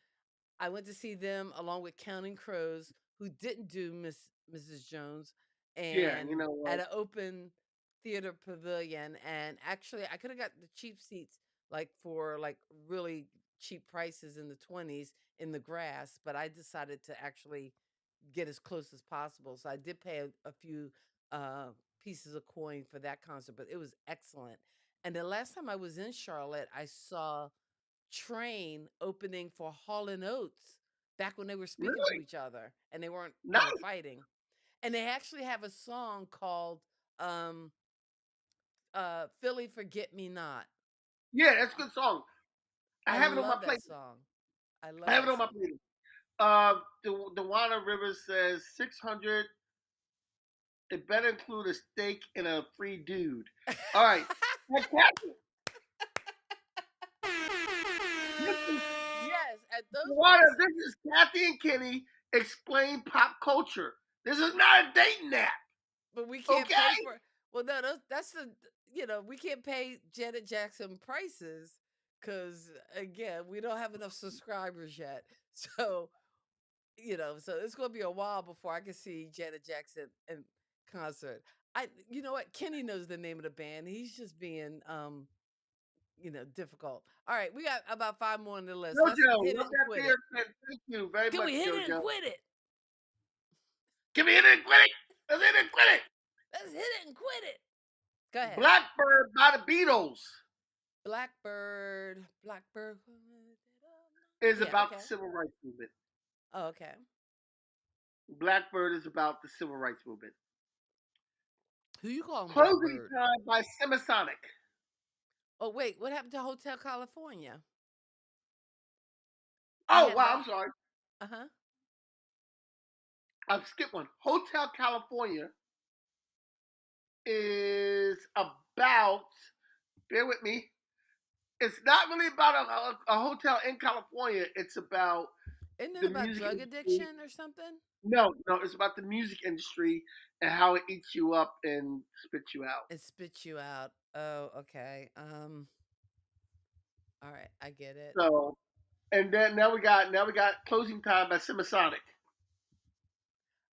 I went to see them along with Counting Crows, who didn't do Mrs. Jones, Yeah, you and know at what? an open theater pavilion. And actually, I could have got the cheap seats, like for like really cheap prices in the 20s in the grass, but I decided to actually get as close as possible. So I did pay a few uh, pieces of coin for that concert, but it was excellent. And the last time I was in Charlotte, I saw Train opening for Hall and Oates back when they were speaking to Really? each other and they weren't, Nice. fighting. And they actually have a song called um, Philly Forget Me Not. Yeah, that's a good song. I I have it on my love that plate. song. I I love have it that on my song. plate. The Dewana Rivers says 600. It better include a steak and a free dude. All right. Fantastic. This is Yes, at those Dewana, prices. this is Kathy and Kenny explain pop culture. This is not a dating app. But we can't Okay? pay for. Well, no, that's the we can't pay Janet Jackson prices because again we don't have enough subscribers yet. So so it's gonna be a while before I can see Janet Jackson in concert. You know what? Kenny knows the name of the band. He's just being difficult. All right, we got about five more on the list. Let's Jojo, hit love it and that quit beer. it. Thank you very Can much, we hit it and Jojo. quit it? Give me in and quit it. Let's hit it and quit it. Let's hit it and quit it. Go ahead. Blackbird by the Beatles Blackbird. is Yeah, about the okay. civil rights movement. Oh, okay. Blackbird is about the civil rights movement. Who you calling Closing Blackbird? time by Semisonic. Oh, wait, what happened to Hotel California? We Oh, had wow, that. I'm sorry. Uh-huh. I've skipped one. Hotel California is about, bear with me, it's not really about a hotel in California. It's about Isn't it the about music drug industry. addiction or something? No, it's about the music industry and how it eats you up and spits you out. It spits you out. Oh, okay. All right, I get it. So, and then now we got closing time by Semisonic.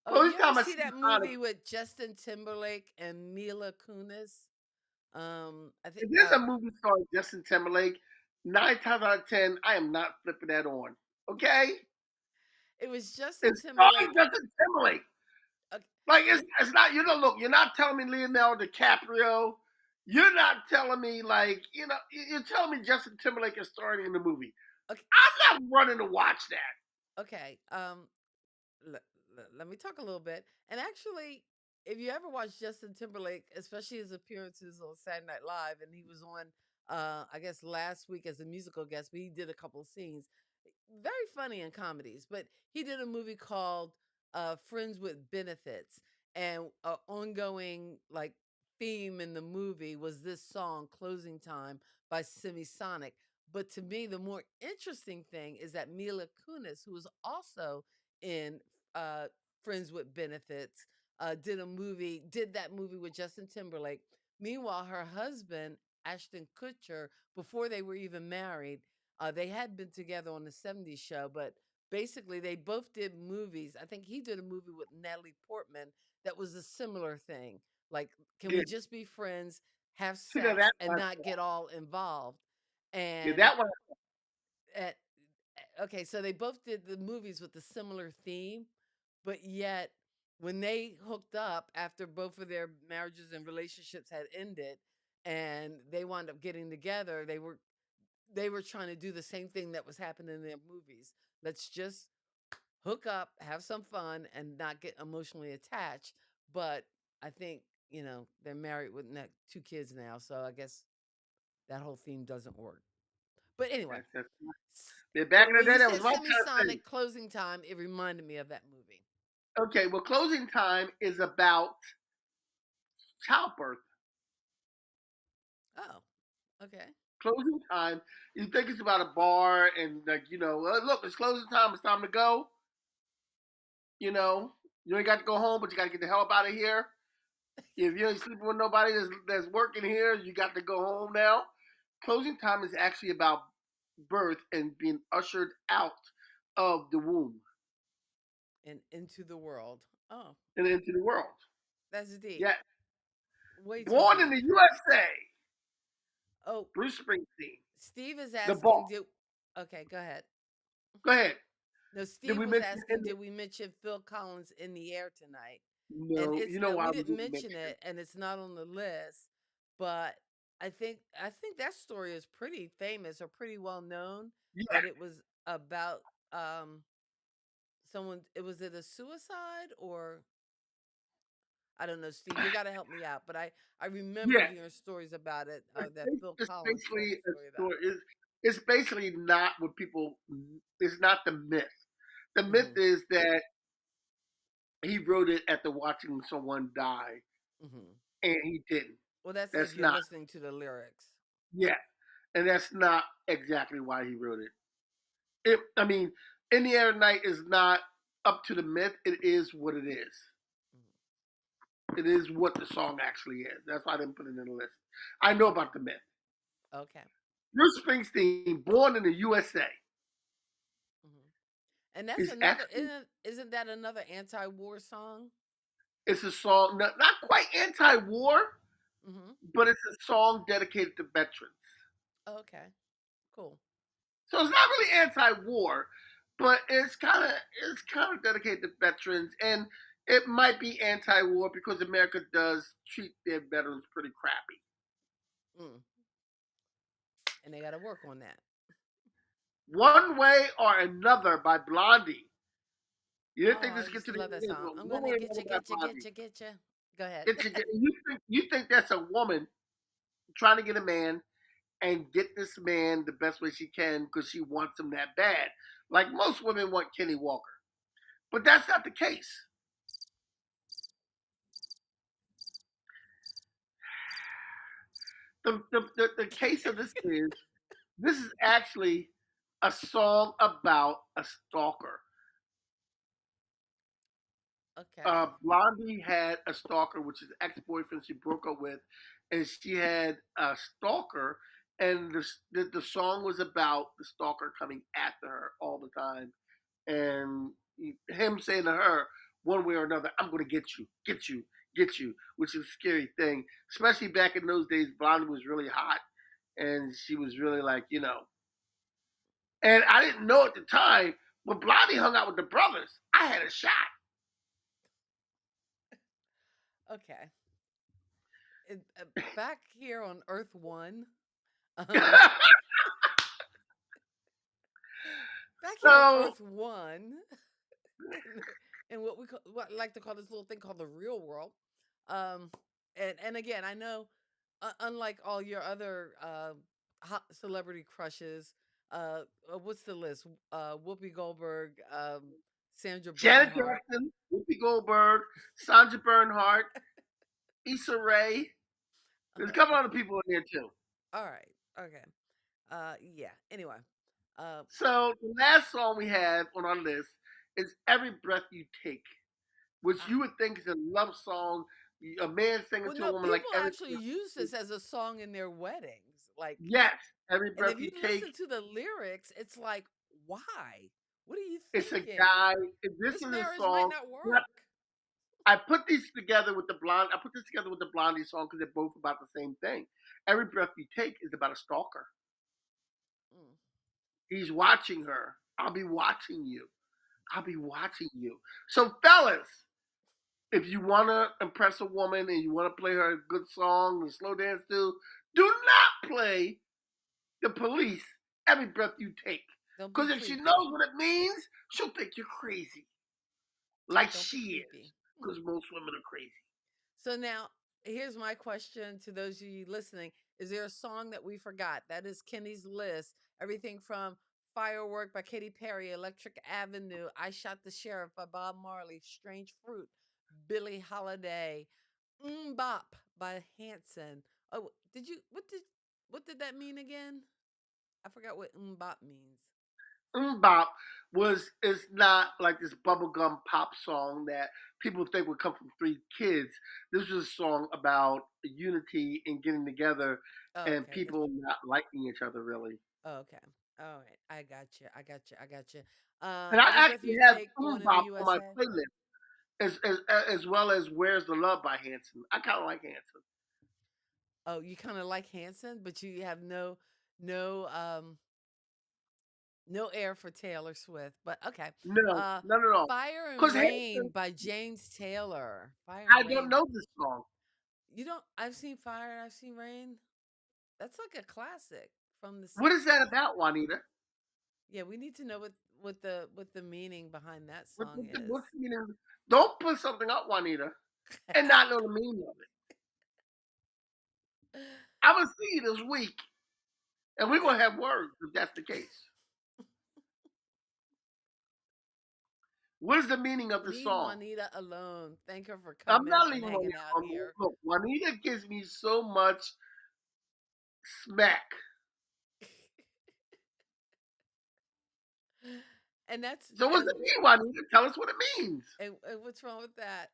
Oh, Closing you ever time by see that Semisonic. movie with Justin Timberlake and Mila Kunis? I think If there's a movie starring Justin Timberlake, 9 times out of 10, I am not flipping that on. Okay, It was Justin it's starring Timberlake. Justin Timberlake. Okay, Like it's not. You know, look, you're not telling me Leonardo DiCaprio. You're not telling me like you're telling me Justin Timberlake is starring in the movie. okay, I'm not running to watch that. okay. Let, let me talk a little bit. And actually, if you ever watch Justin Timberlake, especially his appearances on Saturday Night Live, and he was on, I guess last week as a musical guest, but he did a couple of scenes. Very funny in comedies, but he did a movie called Friends with Benefits, and an ongoing like theme in the movie was this song "Closing Time" by Semisonic. But to me, the more interesting thing is that Mila Kunis, who was also in uh, Friends with Benefits, did that movie with Justin Timberlake. Meanwhile, her husband, Ashton Kutcher, before they were even married, they had been together on the '70s show, but basically they both did movies. I think he did a movie with Natalie Portman that was a similar thing. Like, can Yeah, we just be friends, have see that sex, and one. not get all involved? Yeah, And that one. at, okay, so they both did the movies with a similar theme, but yet when they hooked up after both of their marriages and relationships had ended and they wound up getting together, they were trying to do the same thing that was happening in their movies. Let's just hook up, have some fun, and not get emotionally attached. But I think, they're married with two kids now, so I guess that whole theme doesn't work. But anyway, That's yeah, back but in the when day, you that was said my kind of thing. Semisonic closing time, it reminded me of that movie. Okay, well, closing time is about childbirth. Oh, okay. Closing time. You think it's about a bar and like look, it's closing time. It's time to go. You know, you ain't got to go home, but you got to get the hell up out of here. If you ain't sleeping with nobody that's working here, you got to go home now. Closing time is actually about birth and being ushered out of the womb And Into the World. Oh, and into the world. that's deep. Yeah, Way too born in deep. the USA, Oh, Bruce Springsteen, Steve is the boss. asking, did okay, go ahead. Go ahead. No, Did Steve we was mention? asking, did we mention Phil Collins in the air tonight? And No, it's you know not, why we we didn't didn't mention mention it. it, and it's not on the list. But I think that story is pretty famous or pretty well known. Yeah, That it was about someone. It was it a suicide or I don't know, Steve. You got to help me out. But I remember yeah. hearing stories about it. It's That Phil Collins told basically a a story about story. It's basically not what people. It's not the myth. The it. myth Hmm. is that he wrote it after watching someone die, Hmm. and he didn't. Well, that's if That's you're not. listening to the lyrics. Yeah, and that's not exactly why he wrote it. I mean, In the Air at Night is not up to the myth. It is what it is. Mhm. It is what the song actually is. That's why I didn't put it in the list. I know Okay. about the myth. Okay. Bruce Springsteen, born in the USA, Hmm. And that's is another. actually Isn't that another anti-war song? it's a song not quite anti-war, Hmm. but it's a song dedicated to veterans. Okay. Cool. So it's not really anti-war, but it's kind of dedicated to veterans, and it might be anti-war because America does treat their veterans pretty crappy. Mm. And they got to work on that. One Way or Another by Blondie. You didn't Oh, think I this get used to to the love that song. I'm One gonna Way or get Another you, by get you, get Blondie. you, get you. Go ahead. You think that's a woman trying to get a man and get this man the best way she can because she wants him that bad. Like most women want Kenny Walker. But that's not the case. The case of this is actually a song about a stalker. Okay. Blondie had a stalker, which is ex-boyfriend she broke up with, and she had a stalker, and the song was about the stalker coming after her all the time, and him saying to her one way or another, "I'm going to get you, get you," which is a scary thing, especially back in those days. Blondie was really hot, and she was really like. And I didn't know at the time, but Blondie hung out with the brothers. I had a shot. Okay. Back here on Earth One, um, back here on So Earth One, in, in what I like to call this little thing called the real world. Um, and again, I know, unlike all your other hot celebrity crushes, what's the list? Whoopi Goldberg, Sandra Janet Bernhardt. Jackson, Whoopi Goldberg, Sandra Bernhardt, Issa Rae. There's a couple other Okay, people in there too. all right, okay, yeah. Anyway, uh, So the last song we have on our list is "Every Breath You Take," which ah, you would think is a love song, a man singing well, to a no, woman like people every actually breath use you take. this as a song in their weddings, like. Yes, every And breath if you you take. listen to the lyrics, it's like, why? What are you It's a thinking? guy. This This is a marriage might song. not Yep, work. I put these together with the blonde. I put this together with the Blondie song because they're both about the same thing. Every breath you take is about a stalker. Mm. He's watching her. I'll be watching you. I'll be watching you. So, fellas, if you want to impress a woman and you want to play her a good song and slow dance to, do not play the police every breath you take. Don't be Because if she creepy. knows what it means, she'll think you're crazy. Like Don't be she is. creepy. Because most women are crazy. So now, here's my question to those of you listening: is there a song that we forgot? That is Kenny's list. Everything from "Firework" by Katy Perry, "Electric Avenue," "I Shot the Sheriff" by Bob Marley, "Strange Fruit," Billie Holiday, "Bop" by Hanson. Oh, what did that mean again? I forgot what "Bop" means. Bop was is not like this bubblegum pop song that people think would come from three kids. This was a song about unity and getting together Oh, and okay. people not liking each other really. Oh, okay. All right. I got you. I got you. I got you. And I Every breath actually you have take, born in the Bop on my USA. playlist as well as Where's the Love by Hanson. I kind of like Hanson. Oh, you kind of like Hanson, but you have no, no air for Taylor Swift. But okay. No, Uh, none at all. Fire and Because Rain Hanson, by James Taylor. Fire I and don't Rain. know this song. You don't. I've seen Fire. I've seen Rain. That's like a classic from the What is that '60s. about, Juanita? Yeah, we need to know what the meaning behind that song is. What's the meaning? Don't put something up, Juanita, and not know the meaning of it. I'm gonna see you this week, and we're gonna have words if that's the case. What is the meaning of the Leave song? Juanita alone. Thank her for I'm coming not and leaving hanging Juanita out alone. here. Look, Juanita gives me so much smack. And that's So what's and it mean, Juanita? Tell us what it means. and what's wrong with that?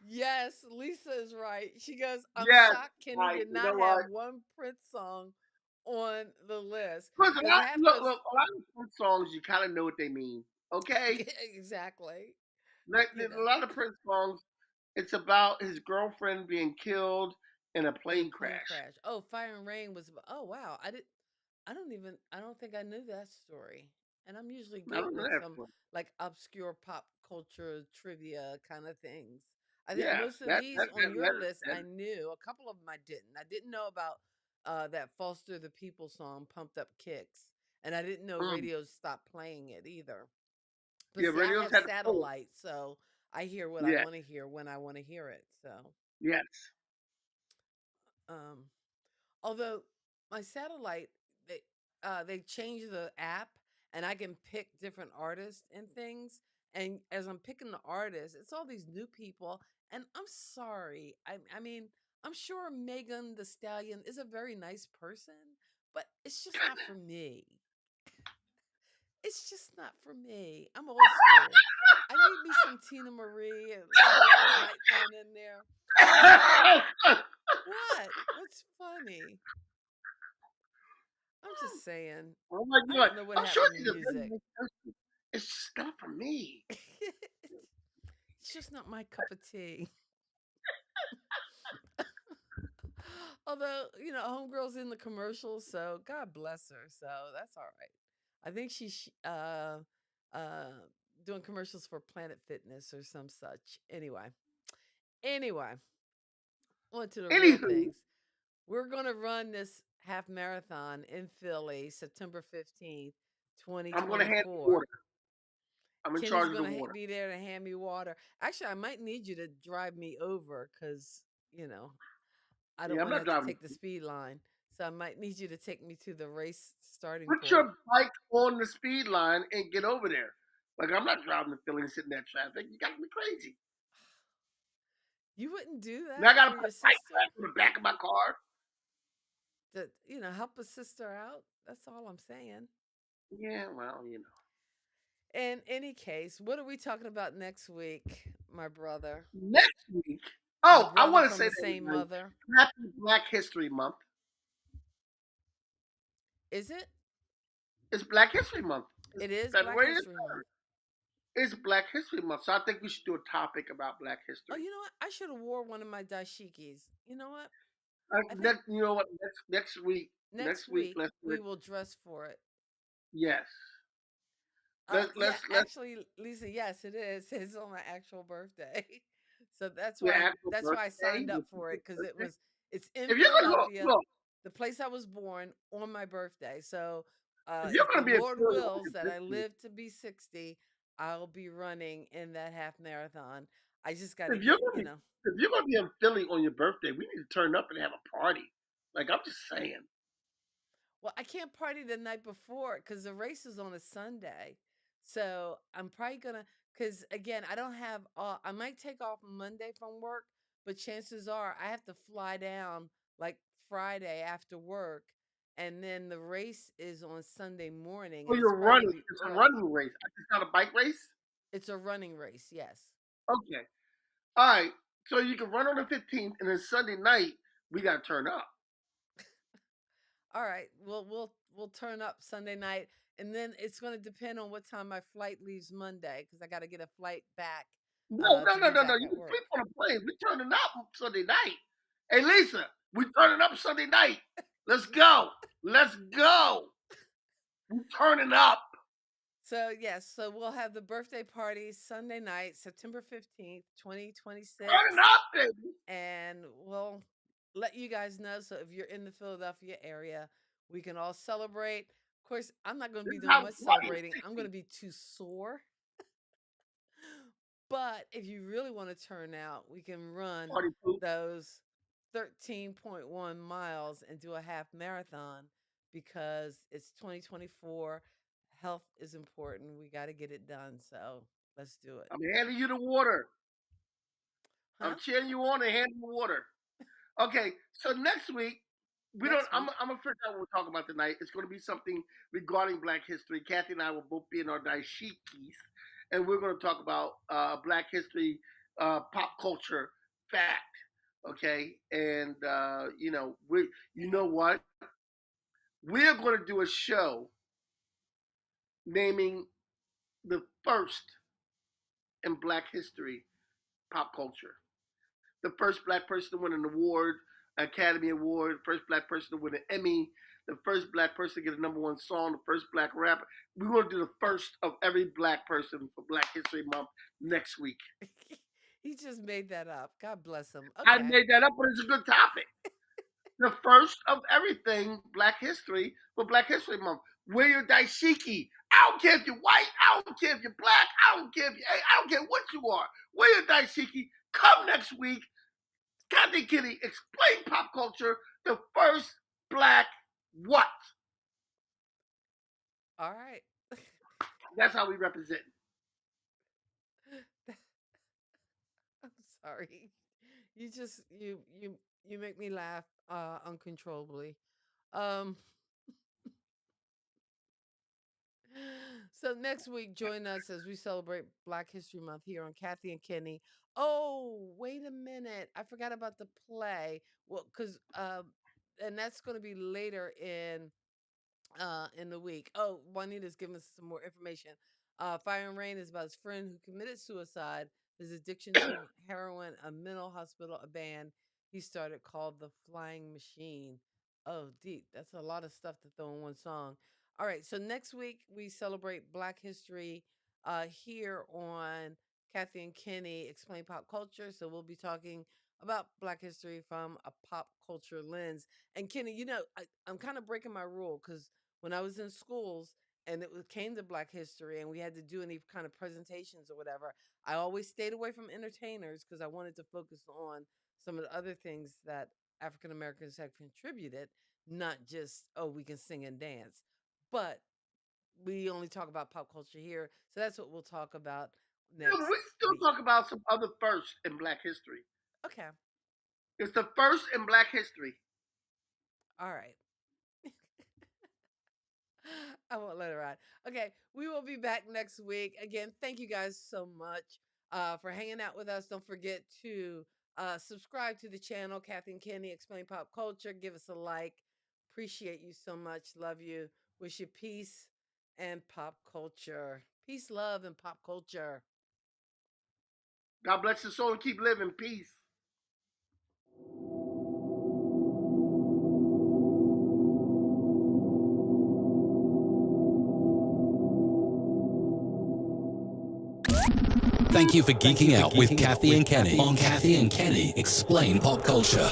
Yes, Lisa is right. She goes, I'm Yes, shocked Kenny right. did You not know have what? one Prince song on the list. Listen, Because half those a lot of Prince songs you kind of know what they mean. Okay, exactly. like You a know, lot of Prince songs, it's about his girlfriend being killed in a in a plane plane crash. crash. Oh, Fire and Rain was oh wow. I don't think I knew that story. And I'm usually I good don't know with that some one. like obscure pop culture trivia kind of things. I think Yes, most of these on your list that I knew. A couple of them I didn't. I didn't know about that Foster the People song, Pumped Up Kicks. And I didn't know mm. radios stopped playing it either. But Yeah, see, I radios have had to pull it. satellite, so I hear what I Yeah, want to hear when I want to hear it. So, yes. um, although my satellite, they changed the app, and I can pick different artists and things. And as I'm picking the artists, it's all these new people. And I'm sorry, I mean, I'm sure Megan the Stallion is a very nice person, but it's just not for me. It's just not for me. I'm old school. I need me some Tina Marie and a little Gladys Knight thrown in there. What? What's funny? I'm just saying. Oh my I God. don't know what I'm sure happened to she's a very music. nice person. It's just not for me. It's just not my cup of tea. Although, homegirl's in the commercials, so God bless her. So that's all right. I think she's uh doing commercials for Planet Fitness or some such. Anyway, on to the real Anywho, things. We're gonna run this half marathon in Philly, September 15th, I'm gonna hand the 2024. water. I'm in Kenny's charge of the gonna water. be there to hand me water. Actually, I might need you to drive me over because you know I don't Yeah, I'm want to not have to driving. take the speed line. So I might need you to take me to the race starting Put point. your bike on the speed line and get over there. Like I'm not driving to Philly and sitting in that traffic. You got to be crazy. You wouldn't do Now I that got to for put your a bike sister rack on the back of my car. to, help a sister out. That's all I'm saying. Yeah, well, In any case, what are we talking about next week, my brother? Next week. My Oh, I brother want to from say the to same everybody, mother. Happy Black History Month. Is it? It's Black History Month. It's It is Black February the History Month. 3rd. It's Black History Month, so I think we should do a topic about Black Oh, history. you know what? I should have wore one of my dashikis. You know what? I think Next, you know what? next Next week, week let's do we it. will dress for it. Yes, Yeah, let's actually, Lisa, yes, it is. It's on my actual birthday, so that's your why actual I birthday. signed Your up for it because birthday. it's in If you're gonna go, Philadelphia, look, the place I was born, on my birthday. So, if you're if the gonna be a Lord Philly on wills your that I birthday, live to be 60, I'll be running in that half marathon. I just got to if you're get, gonna be if you're gonna be in Philly on your birthday, we need to turn up and have a party. Like I'm just saying. Well, I can't party the night before because the race is on a Sunday. So I'm probably gonna, because again, I don't have, I might take off Monday from work, but chances are I have to fly down like Friday after work. And then the race is on Sunday morning Oh, and it's you're probably gonna running. be It's a early. running race. It's not a bike race. It's a running race, yes. Okay. All right. So you can run on the 15th, and then Sunday night we gotta turn up. All right. We'll turn up Sunday night, and then it's going to depend on what time my flight leaves Monday because I got to get a flight back No, no, to no, be no, no. back You at can work. sleep on a plane. We turning up Sunday night. Hey, Lisa, we turning up Sunday night. Let's go. Let's go. We turning up. So yes, so we'll have the birthday party Sunday night, September 15th, Turning 2026, up, baby. and we'll let you guys know. So if you're in the Philadelphia area, we can all celebrate. Of course, I'm not going to This be is doing how much party is. celebrating. I'm going to be too sore. But if you really want to turn out, we can run Party poop. those 13.1 miles and do a half marathon because it's 2024. Health is important. We got to get it done. So let's do it. I'm handing you the water. Huh? I'm cheering you on and handing you water. Okay, so next week we don't. Next I'm. week. I'm gonna figure out what we're talking about tonight. It's going to be something regarding Black history. Kathy and I will both be in our daishikis, and we're going to talk about Black history, pop culture fact. Okay, and we. You know what? We're going to do a show naming the first in Black history pop culture. The first black person to win an award, Academy Award, first black person to win an Emmy, the first black person to get a number one song, the first black rapper. We're going to do the first of every black person for Black History Month next week. He just made that up. God bless him. I Okay. made that up, but it's a good topic. The first of everything Black History for Black History Month. Wear your daishiki. I don't care if you're white. I don't care if you're black. I don't care if you. I don't care what you are. Wear your daishiki. Come next week. Kathy Kitty, explain pop culture. The first black what? All right. That's how we represent. I'm sorry. You just you make me laugh uncontrollably. Um So next week, join us as we celebrate Black History Month here on Kathy and Kenny. Oh, wait a minute! I forgot about the play. Well, because and that's going to be later in the week. Oh, Juanita's giving us some more information. Fire and Rain is about his friend who committed suicide, his addiction to heroin, a mental hospital, a band. he started called The Flying Machine. Oh, deep. That's a lot of stuff to throw in one song. All right. So next week we celebrate Black History here on Kathy and Kenny Explain Pop Culture. So we'll be talking about Black history from a pop culture lens. And Kenny, I'm kind of breaking my rule because when I was in schools and came to Black history and we had to do any kind of presentations or whatever, I always stayed away from entertainers because I wanted to focus on some of the other things that African Americans have contributed, not just, oh, we can sing and dance. But we only talk about pop culture here. So that's what we'll talk about next We still week. talk about some other firsts in Black history. Okay. It's the first in Black history. All right. I won't let it ride. Okay, we will be back next week. Again, thank you guys so much for hanging out with us. Don't forget to subscribe to the channel, Kathy and Kenny Explain Pop Culture. Give us a like. Appreciate you so much. Love you. Wish you peace and pop culture. Peace, love, and pop culture. God bless your soul and keep living. Peace. Thank you for geeking out with Kathy and Kenny on Kathy and Kenny Explain Pop Culture.